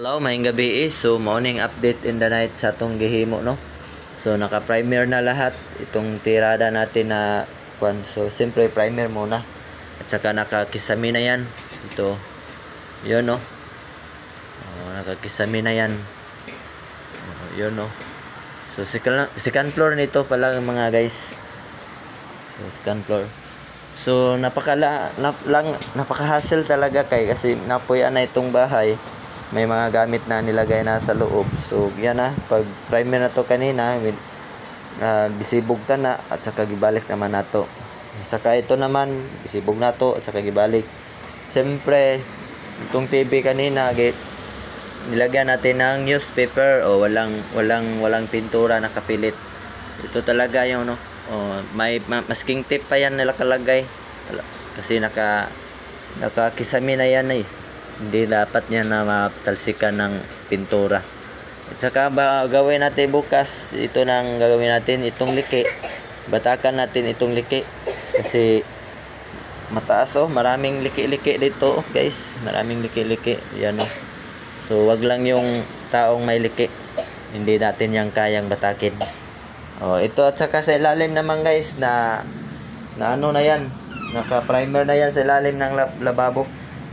Hello, maayong gabi. So, morning update in the night sa atong gihimo, no? So, naka-primer na lahat itong tirada natin na kwan. So, siyempre primer muna. At saka nakakisami na yan. Ito. Yun, no? Nakakisami na yan. Yun, no? So, second floor nito pala mga guys. So, second floor. So, napaka-hassle talaga kasi napuyan na itong bahay. May mga gamit na nilagay na sa loob. So yan na, pag primer na to kanina, bisibog ta na at saka gibalik naman nato. Saka ito naman bisibog na to at saka gibalik. Siyempre itong TV kanina nilagyan natin ng newspaper o walang pintura nakapilit. Ito talaga yung may masking tape pa yan nila kalagay kasi nakakisami na yan eh. Hindi dapat niya na matalsikan ng pintura. At saka gawin natin bukas, ito nang gagawin natin, itong liki. Batakan natin itong liki. Kasi mataas maraming liki-liki dito guys. Maraming liki-liki. Yan So wag lang yung taong may liki. Hindi natin yang kayang batakin. Ito at saka sa ilalim naman guys na ano na yan. Naka-primer na yan sa ilalim ng lababo.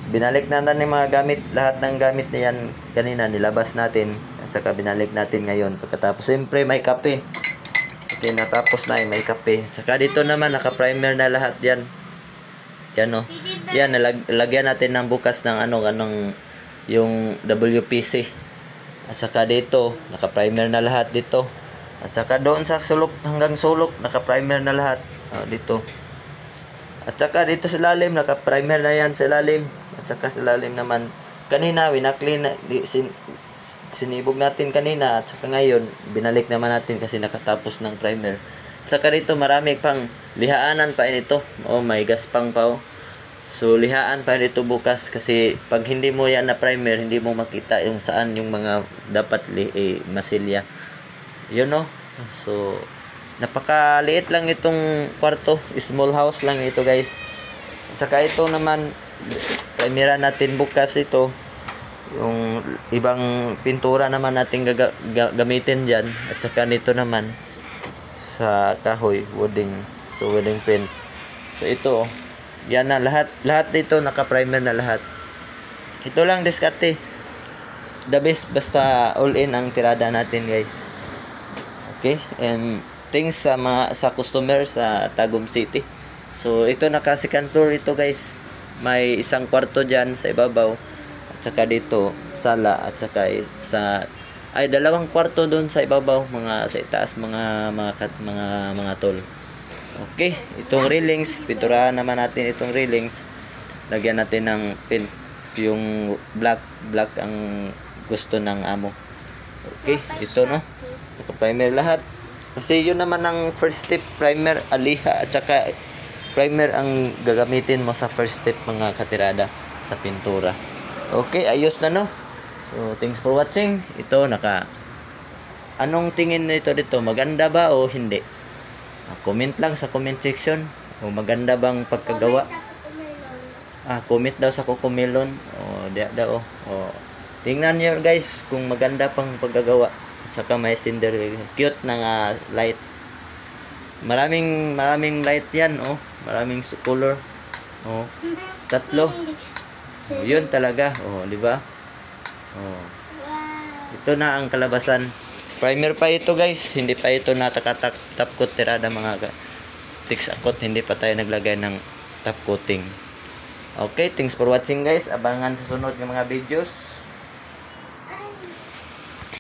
Binalik na natin yung mga gamit, lahat ng gamit na yan kanina nilabas natin at saka binalik natin ngayon. Pagkatapos siyempre may kape. Okay, natapos na may kape. Saka dito naman naka-primer na lahat yan. Yan Yan, nalagyan natin ng bukas ng anong yung WPC. At saka dito, naka-primer na lahat dito. At saka doon sa sulok hanggang sulok, naka-primer na lahat. Dito. At saka dito sa lalim, naka-primer na yan sa lalim. At saka sa lalim naman, kanina, sinibog natin kanina. At saka ngayon, binalik naman natin kasi nakatapos ng primer. At saka dito, marami pang lihaanan pa ito. May gaspang pa. So, lihaan pa ito bukas kasi pag hindi mo yan na primer, hindi mo makita yung saan yung mga dapat masilya. Yun So, napakaliit lang itong kwarto. Small house lang ito guys. Saka ito naman, primera natin bukas ito. Yung ibang pintura naman natin gamitin dyan. At saka nito naman sa kahoy, wooding paint. So ito yan na lahat dito naka-primer na lahat. Ito lang diskarte. The best basta all in ang tirada natin guys. Okay, and thanks sa customer sa Tagum City. So ito naka second floor ito guys. May isang kwarto diyan sa ibabaw at saka dito sala at saka dalawang kwarto doon sa ibabaw, mga sa itaas mga tol. Okay, itong railings, pinturahan naman natin itong railings. Lagyan natin ng paint yung black ang gusto ng amo. Okay, ito naka-primer lahat. Kasi yun naman ang first step, primer, aliha at saka primer ang gagamitin mo sa first step mga katirada sa pintura. Okay, ayos na So, thanks for watching. Ito anong tingin nito dito? Maganda ba o hindi? Comment lang sa comment section. O maganda bang pagkagawa? Comment daw sa Cocomelon. Tingnan nyo guys kung maganda pang paggagawa. At saka may cinder, cute na light. Maraming light yan maraming color. Tatlo. Yun talaga. Di ba? Ito na ang kalabasan. Primer pa ito guys. Hindi pa ito top coat tirada mga tix akot. Hindi pa tayo naglagay ng top coating. Okay, thanks for watching guys. Abangan sa sunod ng mga videos.